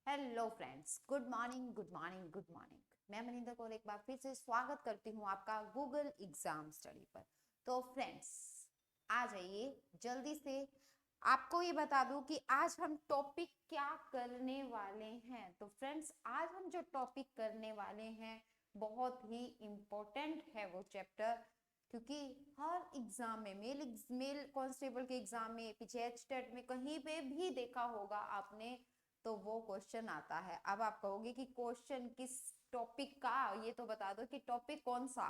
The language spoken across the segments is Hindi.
Hello friends, good morning good morning good morning. मैं मनिंदर कौर एक बार फिर से स्वागत करती हूँ आपका गूगल एग्जाम स्टडी पर। तो फ्रेंड्स, आ जाइए जल्दी से। आपको ये बता दूं कि आज हम टॉपिक क्या करने वाले हैं। तो फ्रेंड्स, आज हम जो टॉपिक करने वाले हैं बहुत ही इम्पोर्टेंट है वो चैप्टर, क्योंकि हर एग्जाम में मेल कांस्टेबल के एग्जाम में, पीछे टेट में, कहीं पे भी देखा होगा आपने, तो वो क्वेश्चन आता है। अब आप कहोगे कि क्वेश्चन किस टॉपिक का, ये तो बता दो कि टॉपिक कौन सा।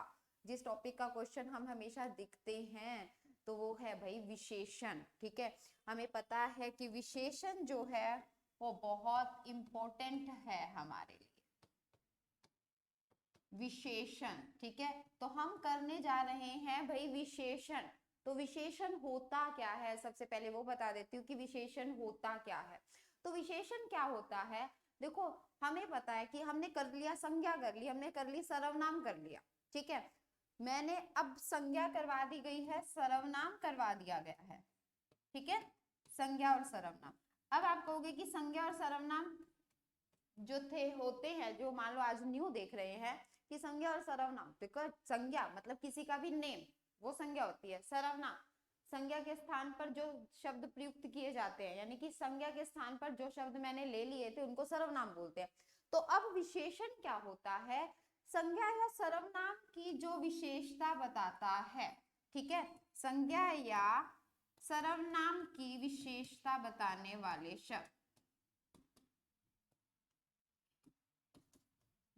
जिस टॉपिक का क्वेश्चन हम हमेशा दिखते हैं तो वो है भाई विशेषण। ठीक है, हमें पता है कि विशेषण जो है वो बहुत इंपॉर्टेंट है हमारे लिए। विशेषण, ठीक है, तो हम करने जा रहे हैं भाई विशेषण। तो विशेषण होता क्या है, सबसे पहले वो बता देती हूँ कि विशेषण होता क्या है। तो विशेषण क्या होता है, देखो हमें पता है कि हमने कर लिया संज्ञा, कर ली हमने, कर ली सर्वनाम, कर लिया। ठीक है, मैंने अब संज्ञा करवा दी गई है, सर्वनाम करवा दिया गया है। ठीक है, संज्ञा और सर्वनाम। अब आप कहोगे कि संज्ञा और सर्वनाम जो थे होते हैं, जो मान लो आज न्यू देख रहे हैं कि संज्ञा और सर्वनाम, देखो संज्ञा मतलब किसी का भी नेम, वो संज्ञा होती है। सर्वनाम संज्ञा के स्थान पर जो शब्द प्रयुक्त किए जाते हैं, यानी कि संज्ञा के स्थान पर जो शब्द मैंने ले लिए थे उनको सर्वनाम बोलते हैं। तो अब विशेषण क्या होता है, संज्ञा या सर्वनाम की जो विशेषता बताता है। ठीक है, संज्ञा या सर्वनाम की विशेषता बताने वाले शब्द,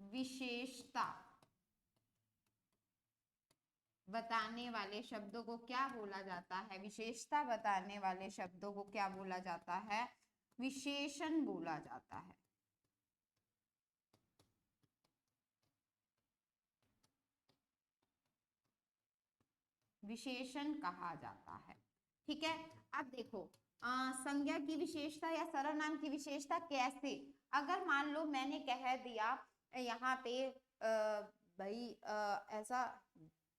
विशेषता बताने वाले शब्दों को क्या बोला जाता है, विशेषता बताने वाले शब्दों को क्या बोला जाता है, विशेषण बोला जाता है। विशेषण कहा जाता है। ठीक है, अब देखो संज्ञा की विशेषता या सर्वनाम की विशेषता कैसे, अगर मान लो मैंने कह दिया यहाँ पे भाई ऐसा,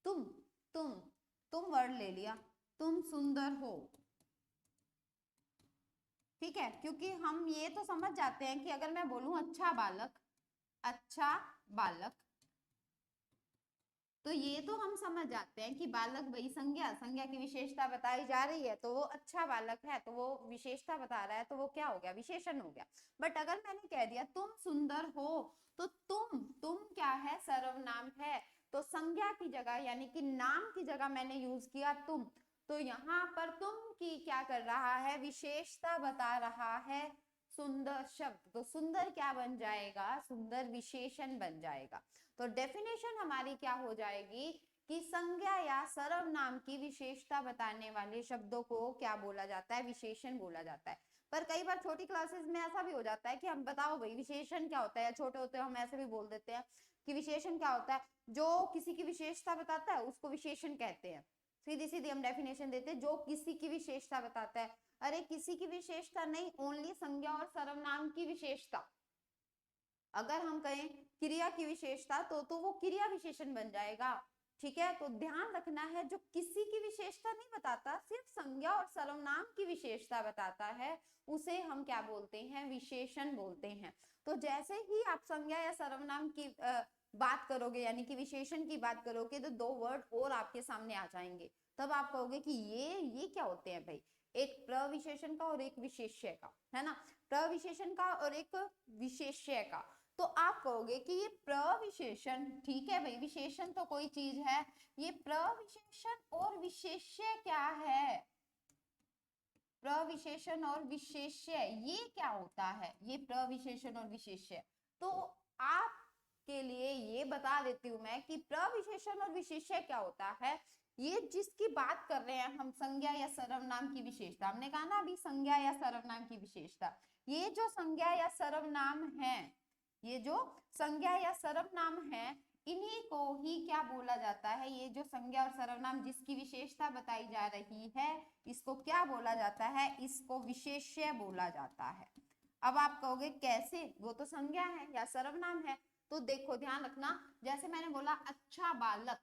तुम तुम तुम वर्ड ले लिया, तुम सुंदर हो। ठीक है, क्योंकि हम ये तो समझ जाते हैं कि अगर मैं बोलूं अच्छा बालक, अच्छा बालक, तो ये तो हम समझ जाते हैं कि बालक भाई संज्ञा, संज्ञा की विशेषता बताई जा रही है, तो वो अच्छा बालक है, तो वो विशेषता बता रहा है, तो वो क्या हो गया, विशेषण हो गया। बट अगर मैंने कह दिया तुम सुंदर हो, तो तुम क्या है, सर्वनाम है। तो संज्ञा की जगह यानी कि नाम की जगह मैंने यूज किया तुम, तो यहाँ पर तुम की क्या कर रहा है, विशेषता बता रहा है सुंदर शब्द। तो सुंदर क्या बन जाएगा, सुंदर विशेषण बन जाएगा। तो डेफिनेशन हमारी क्या हो जाएगी कि संज्ञा या सर्वनाम की विशेषता बताने वाले शब्दों को क्या बोला जाता है, विशेषण बोला जाता है। पर कई बार छोटी क्लासेस में ऐसा भी हो जाता है कि हम बताओ भाई विशेषण क्या होता है, या छोटे होते हम ऐसे भी बोल देते हैं कि विशेषण क्या होता है, जो किसी की विशेषता बताता है उसको विशेषण कहते हैं। सीधी सीधी हम डेफिनेशन देते हैं, जो किसी की विशेषता बताता है। अरे किसी की विशेषता नहीं, ओनली संज्ञा और सर्वनाम की विशेषता। अगर हम कहें क्रिया की विशेषता, तो वो क्रिया विशेषण बन जाएगा। ठीक है, तो ध्यान रखना है, जो किसी की विशेषता नहीं बताता, सिर्फ संज्ञा और सर्वनाम की विशेषता बताता है, उसे हम क्या बोलते हैं, विशेषण बोलते हैं। तो जैसे ही आप संज्ञा या सर्वनाम की बात करोगे, यानी कि विशेषण की बात करोगे, तो दो वर्ड और आपके सामने आ जाएंगे। तब आप कहोगे कि ये क्या होते हैं भाई, एक प्रविशेषण का और एक विशेष्य का, है ना, प्रविशेषण का और एक विशेष्य का। तो आप कहोगे कि ये प्रविशेषण, ठीक है भाई, विशेषण तो कोई चीज है, ये प्रविशेषण और विशेष्य क्या है, प्रविशेषण और विशेष्य ये क्या होता है, ये प्रविशेषण और विशेष्य। तो आपके लिए ये बता देती हूं मैं कि प्रविशेषण और विशेष्य क्या होता है। ये जिसकी बात कर रहे हैं हम, संज्ञा या सर्वनाम की विशेषता, हमने कहा ना अभी संज्ञा या सर्वनाम की विशेषता, ये जो संज्ञा या सर्वनाम है, ये जो संज्ञा या सर्वनाम है, इन्हीं को ही क्या बोला जाता है, ये जो संज्ञा और सर्वनाम जिसकी विशेषता बताई जा रही है, इसको क्या बोला जाता है, इसको विशेष्य बोला जाता है। अब आप कहोगे कैसे, वो तो संज्ञा है या सर्वनाम है। तो देखो ध्यान रखना, जैसे मैंने बोला अच्छा बालक,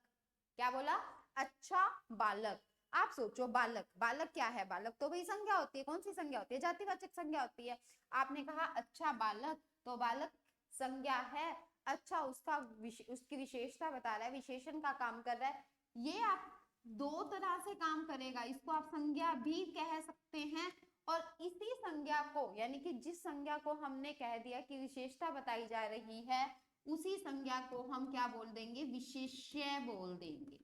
क्या बोला, अच्छा बालक। आप सोचो बालक, बालक क्या है? बालक तो भाई संज्ञा होती है। कौन सी संज्ञा होती है? जातिवाचक संज्ञा होती है। आपने कहा अच्छा बालक, तो बालक संज्ञा है। अच्छा उसकी विशेषता बता रहा है, विशेषण का काम कर रहा है। ये आप दो तरह से काम करेगा, इसको आप संज्ञा भी कह सकते हैं, और इसी संज्ञा को, यानी कि जिस संज्ञा को हमने कह दिया कि विशेषता बताई जा रही है, उसी संज्ञा को हम क्या बोल देंगे? विशेष्य बोल देंगे।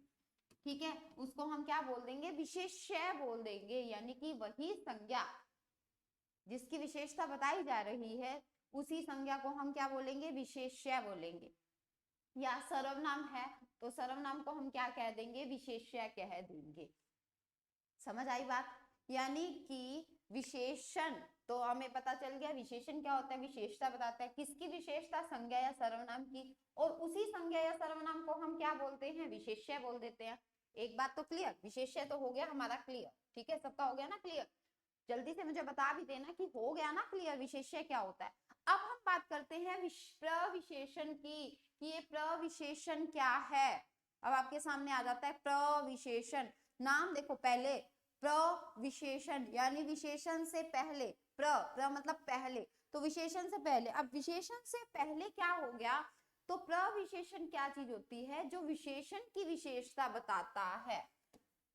ठीक है, उसको हम क्या बोल देंगे? विशेष्य बोल देंगे। यानी कि वही संज्ञा जिसकी विशेषता बताई जा रही है, उसी संज्ञा को हम क्या बोलेंगे? विशेष्य बोलेंगे। या सर्वनाम है तो सर्वनाम को हम क्या कह देंगे? विशेष्य कह देंगे। समझ आई बात? यानी कि विशेषण तो हमें पता चल गया, विशेषण क्या होता है? विशेषता बताता है। किसकी विशेषता? संज्ञा या सर्वनाम की। और उसी संज्ञा या सर्वनाम को हम क्या बोलते हैं? विशेष्य बोल देते हैं। एक बात तो क्लियर, विशेष्य तो हो गया हमारा क्लियर। ठीक है, सबका हो गया ना क्लियर? जल्दी से मुझे बता भी देना कि हो गया ना क्लियर, विशेष्य क्या होता है। अब हम बात करते हैं प्रविशेषण की, कि ये प्रविशेषण क्या है। अब आपके सामने आ जाता है प्रविशेषण। नाम देखो पहले, प्रविशेषण यानी विशेषण से पहले। प्र मतलब पहले, तो विशेषण से पहले। अब विशेषण से पहले क्या हो गया? तो प्रविशेषण क्या चीज होती है? जो विशेषण की विशेषता बताता है।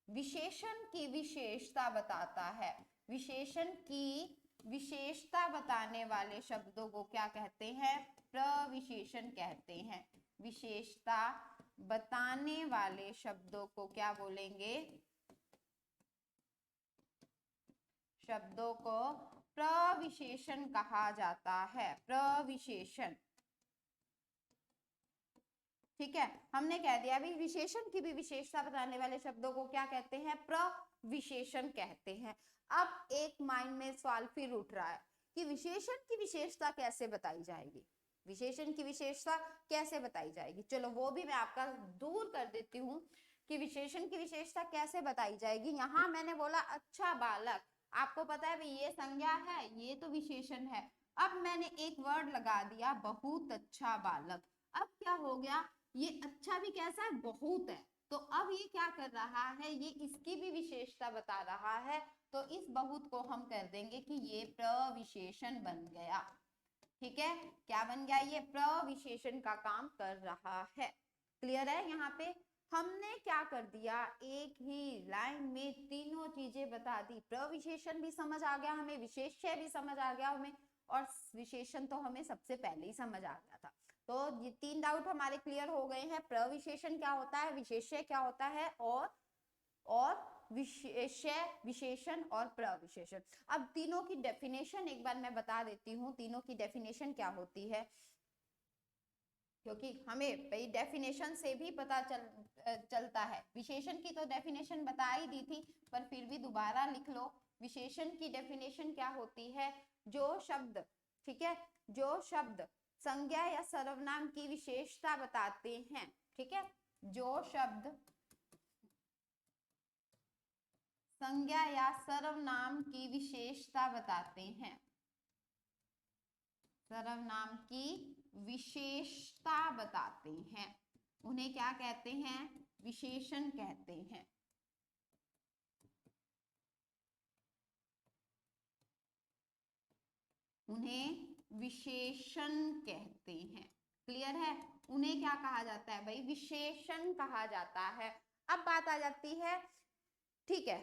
विशेषण की विशेषता बताता है। विशेषण की विशेषता बताने वाले शब्दों को क्या कहते हैं? प्रविशेषण कहते हैं। विशेषता बताने वाले शब्दों को क्या बोलेंगे? शब्दों को प्रविशेषण कहा जाता है। प्रविशेषण। ठीक है, हमने कह दिया अभी विशेषण की भी विशेषता बताने वाले शब्दों को क्या कहते हैं? प्रविशेषण कहते हैं। अब एक माइंड में सवाल फिर उठ रहा है कि विशेषण की विशेषता कैसे बताई जाएगी? विशेषण की विशेषता कैसे बताई जाएगी? चलो वो भी मैं आपका दूर कर देती हूँ कि विशेषण की विशेषता कैसे बताई जाएगी। यहाँ मैंने बोला अच्छा बालक, आपको पता है भाई ये संज्ञा है, ये तो विशेषण है। अब मैंने एक वर्ड लगा दिया, बहुत अच्छा बालक। अब क्या हो गया? ये अच्छा भी कैसा है? बहुत है। तो अब ये क्या कर रहा है? ये इसकी भी विशेषता बता रहा है। तो इस बहुत को हम कर देंगे कि ये प्रविशेषण बन गया। ठीक है, क्या बन गया? ये प्रविशेषण का काम कर रहा है। क्लियर है? यहाँ पे हमने क्या कर दिया? एक ही लाइन में तीनों चीजें बता दी। प्रविशेषण भी समझ आ गया हमें, विशेष्य भी समझ आ गया हमें, और विशेषण तो हमें सबसे पहले ही समझ आ गया था। तो ये तीन डाउट हमारे क्लियर हो गए हैं। प्रविशेषण क्या होता है, विशेष्य क्या होता है, और विशेष्य, विशेषण और प्रविशेषण। अब तीनों की डेफिनेशन एक बार मैं बता देती हूँ, तीनों की डेफिनेशन क्या होती है, क्योंकि हमें भाई डेफिनेशन से भी पता चलता है। विशेषण की तो डेफिनेशन बता ही दी थी, पर फिर भी दोबारा लिख लो। विशेषण की डेफिनेशन क्या होती है? जो शब्द, ठीक है, जो शब्द संज्ञा या सर्वनाम की विशेषता बताते हैं, ठीक है, जो शब्द संज्ञा या सर्वनाम की विशेषता बताते हैं, सर्वनाम की विशेषता बताते हैं, उन्हें क्या कहते हैं? विशेषण कहते हैं। उन्हें विशेषण कहते हैं। क्लियर है? उन्हें क्या कहा जाता है भाई? विशेषण कहा जाता है। अब बात आ जाती है, ठीक है,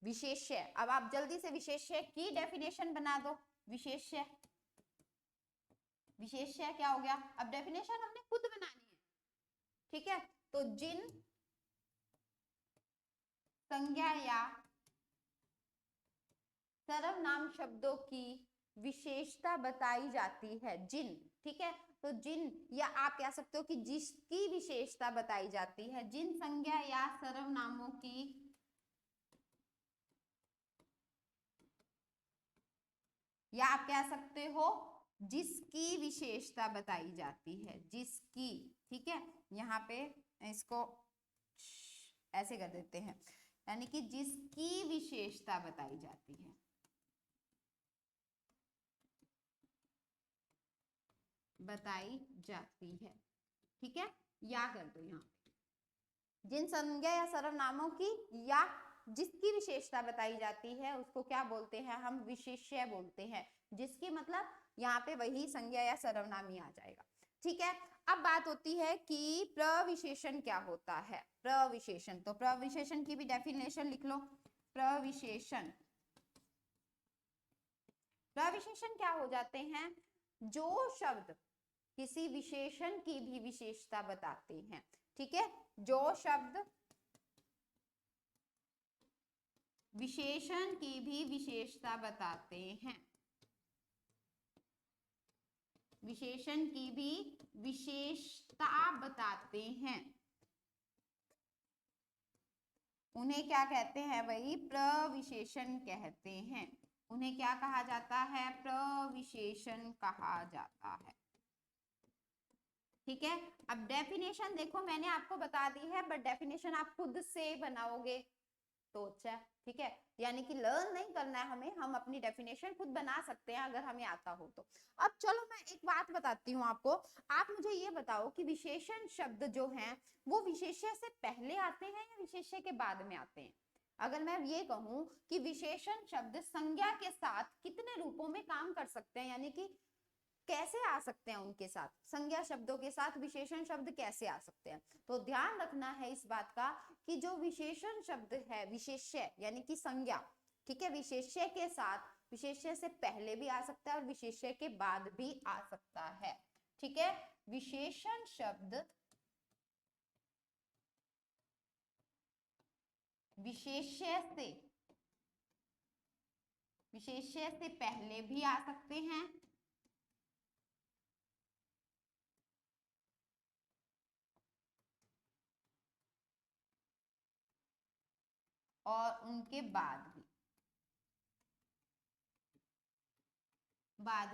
विशेष्य। अब आप जल्दी से विशेष्य की डेफिनेशन बना दो। विशेष्य, विशेष्य क्या हो गया? अब डेफिनेशन हमने खुद बनानी है। ठीक है, तो जिन संज्ञा या सर्वनाम शब्दों की विशेषता बताई जाती है, जिन, ठीक है, तो जिन, या आप कह सकते हो कि जिसकी विशेषता बताई जाती है, जिन संज्ञा या सर्वनामों की, या आप कह सकते हो जिसकी विशेषता बताई जाती है, जिसकी। ठीक है, यहाँ पे इसको ऐसे कर देते हैं, यानी कि जिसकी विशेषता बताई जाती है, बताई जाती है। ठीक है, या कर दो यहाँ जिन संज्ञा या सर्वनामों की, या जिसकी विशेषता बताई जाती है उसको क्या बोलते हैं, हम विशेष्य बोलते हैं, जिसकी मतलब यहाँ पे वही संज्ञा या सर्वनाम आ जाएगा। ठीक है, अब बात होती है कि प्रविशेषण क्या होता है। प्रविशेषण, तो प्रविशेषण की भी डेफिनेशन लिख लो। प्रविशेषण, प्रविशेषण क्या हो जाते हैं, जो शब्द किसी विशेषण की भी विशेषता बताते हैं। ठीक है, जो शब्द विशेषण की भी विशेषता बताते हैं, विशेषण की भी विशेषता बताते हैं, उन्हें क्या कहते हैं भाई, प्रविशेषण कहते हैं। उन्हें क्या कहा जाता है, प्रविशेषण कहा जाता है। ठीक है, अब डेफिनेशन देखो मैंने आपको बता दी है, बट डेफिनेशन आप खुद से बनाओगे तो अच्छा है। ठीक है, यानी कि लर्न नहीं करना है हमें, हम अपनी डेफिनेशन खुद बना सकते हैं अगर हमें आता हो तो। अब चलो मैं एक बात बताती हूँ आपको, आप मुझे ये बताओ कि विशेषण शब्द जो हैं वो विशेष्य से पहले आते हैं या विशेष्य के बाद में आते हैं। अगर मैं ये कहूं कि विशेषण शब्द संज्ञा के साथ कितने रूपों में काम कर सकते हैं, यानी कि कैसे आ सकते हैं उनके साथ, संज्ञा शब्दों के साथ विशेषण शब्द कैसे आ सकते हैं, तो ध्यान रखना है इस बात का कि जो विशेषण शब्द है विशेष्य यानी कि संज्ञा, ठीक है, विशेष्य के साथ, विशेष्य से पहले भी आ सकता है और विशेष्य के बाद भी आ सकता है। ठीक है, विशेषण शब्द विशेष्य से पहले भी आ सकते हैं और उनके बाद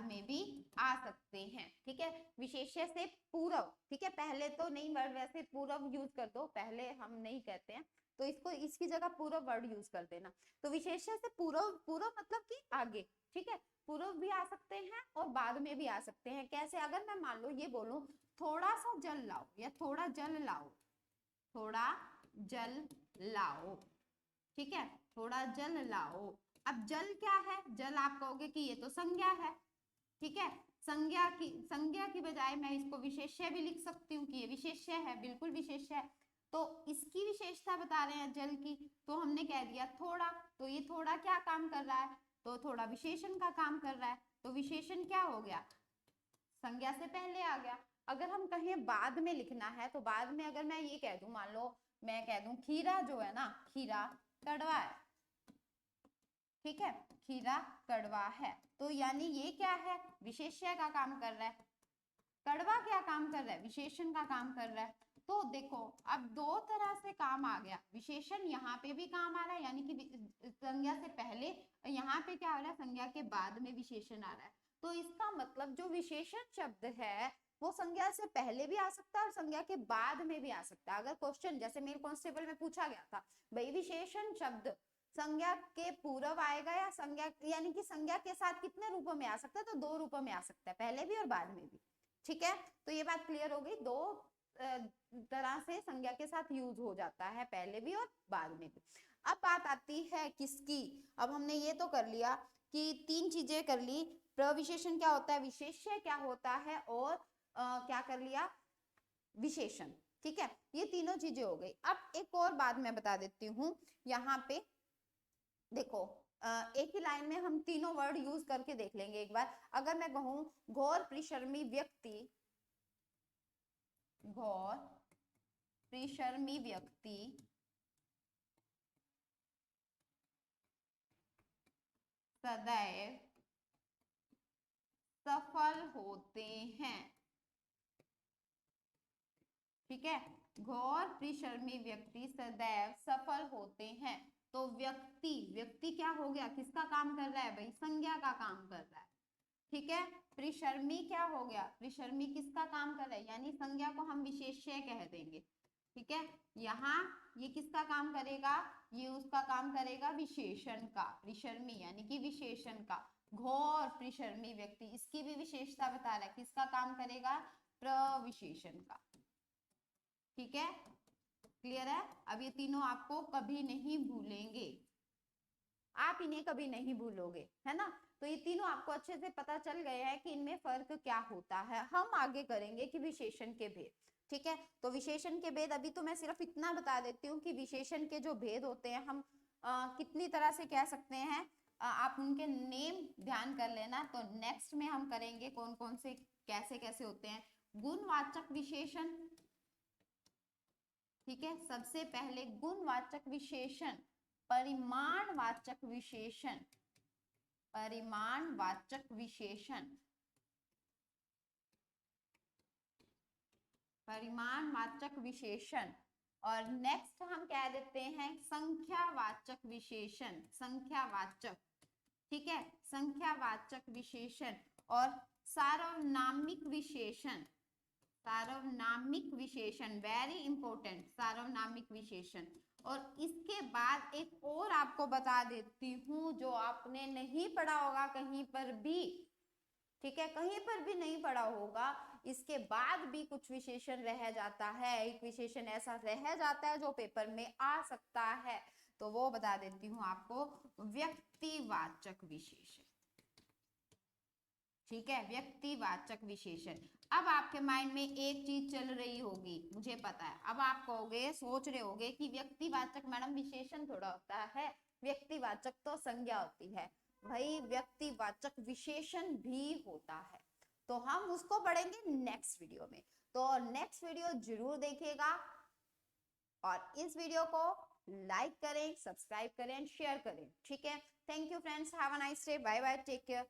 में भी आ सकते हैं। ठीक है, विशेष्य से पूर्व, ठीक है, पहले तो नहीं वर्ड, वैसे पूर्व यूज कर दो, पहले हम नहीं कहते हैं तो इसको इसकी जगह पूर्व वर्ड यूज कर देना। तो विशेष्य से पूर्व, पूर्व मतलब कि आगे, ठीक है, पूर्व भी आ सकते हैं और बाद में भी आ सकते हैं। कैसे, अगर मैं मान लो ये बोलूं थोड़ा सा जल लाओ या थोड़ा जल लाओ, थोड़ा जल लाओ, ठीक है, थोड़ा जल लाओ। अब जल क्या है, जल आप कहोगे कि ये तो संज्ञा है। ठीक है, संज्ञा की बजाय मैं इसको विशेष्य भी लिख सकती हूँ कि ये विशेष्य है, बिल्कुल विशेष्य है। तो इसकी विशेषता बता रहे हैं जल की, तो हमने कह दिया थोड़ा, तो ये थोड़ा क्या काम कर रहा है, तो थोड़ा विशेषण का काम कर रहा है। तो विशेषण क्या हो गया, संज्ञा से पहले आ गया। अगर हम कहें बाद में लिखना है तो बाद में अगर मैं ये कह दूं, मान लो मैं कह दूं खीरा जो है ना, खीरा कड़वा है, ठीक है, खीरा कड़वा है, तो यानी ये क्या है, विशेष्य का काम कर रहा है। कड़वा क्या काम कर रहा है, विशेषण का काम कर रहा है। तो देखो अब दो तरह से काम आ गया, विशेषण यहाँ पे भी काम आ रहा है, यानी कि संज्ञा से पहले, यहाँ पे क्या हो रहा है, संज्ञा के बाद में विशेषण आ रहा है। तो इसका मतलब जो विशेषण शब्द है वो संज्ञा से पहले भी आ सकता है और संज्ञा के बाद में भी आ सकता है। अगर क्वेश्चन जैसे मेरे कांस्टेबल में पूछा गया था, भाई विशेषण शब्द संज्ञा के पूर्व आएगा या संज्ञा, यानी कि संज्ञा के साथ कितने रूपों में आ सकता है, तो दो रूपों में आ सकता है, पहले भी और बाद में भी। ठीक है, तो ये बात क्लियर हो गई, दो तरह से संज्ञा के साथ यूज हो जाता है, पहले भी और बाद में भी। अब बात आती है किसकी, अब हमने ये तो कर लिया कि तीन चीजें कर ली, प्रविशेषण क्या होता है, विशेष्य क्या होता है, और क्या कर लिया, विशेषण। ठीक है, ये तीनों चीजें हो गई। अब एक और बात मैं बता देती हूँ, यहाँ पे देखो एक ही लाइन में हम तीनों वर्ड यूज करके देख लेंगे एक बार। अगर मैं कहूं घोर परिश्रमी व्यक्ति, घोर परिश्रमी व्यक्ति सदैव सफल होते हैं, ठीक है, घोर परिश्रमी व्यक्ति सदैव सफल होते हैं। तो व्यक्ति, व्यक्ति क्या हो गया, किसका काम कर रहा है भाई, संज्ञा का काम कर रहा है। ठीक है, परिश्रमी क्या हो गया, परिश्रमी किसका काम कर रहा है, यानी संज्ञा को हम विशेष्य कह देंगे। ठीक है, यहाँ ये किसका काम करेगा, ये उसका काम करेगा विशेषण का, परिश्रमी यानी कि विशेषण का। घोर परिश्रमी व्यक्ति, इसकी भी विशेषता बता रहा है, किसका काम करेगा, प्रविशेषण का। ठीक है, क्लियर है? अब ये तीनों आपको कभी नहीं भूलेंगे, आप इन्हें कभी नहीं भूलोगे, है ना? तो ये तीनों आपको अच्छे से पता चल गए हैं कि इनमें फर्क क्या होता है। हम आगे करेंगे कि विशेषण के भेद, ठीक है? तो विशेषण के भेद अभी तो मैं सिर्फ इतना बता देती हूँ कि विशेषण के जो भेद होते हैं हम कितनी तरह से कह सकते हैं, आप उनके नेम ध्यान कर लेना। तो नेक्स्ट में हम करेंगे कौन कौन से कैसे कैसे होते हैं। गुणवाचक विशेषण, ठीक है? सबसे पहले गुणवाचक विशेषण, परिमाणवाचक विशेषण, परिमाणवाचक विशेषण, परिमाणवाचक विशेषण। और नेक्स्ट हम कह देते हैं संख्यावाचक विशेषण, संख्यावाचक, ठीक है? संख्यावाचक विशेषण। और सार्वनामिक विशेषण, सार्वनामिक विशेषण, वेरी इंपॉर्टेंट, सार्वनामिक विशेषण। और इसके बाद एक और आपको बता देती हूँ जो आपने नहीं पढ़ा होगा कहीं पर भी, ठीक है? कहीं पर भी नहीं पढ़ा होगा, इसके बाद भी कुछ विशेषण रह जाता है, एक विशेषण ऐसा रह जाता है जो पेपर में आ सकता है, तो वो बता देती हूँ आपको, व्यक्तिवाचक विशेषण, ठीक है? व्यक्तिवाचक विशेषण। अब आपके माइंड में एक चीज चल रही होगी, मुझे पता है, अब आप कहोगे, सोच रहे होगे कि व्यक्तिवाचक मैडम विशेषण थोड़ा होता है, व्यक्तिवाचक तो संज्ञा होती है। भाई व्यक्तिवाचक विशेषण भी होता है, तो हम उसको पढ़ेंगे नेक्स्ट वीडियो में। तो नेक्स्ट वीडियो जरूर देखिएगा और इस वीडियो को लाइक करें, सब्सक्राइब करें, शेयर करें, ठीक है? Thank you friends, have a nice day, bye bye, take care.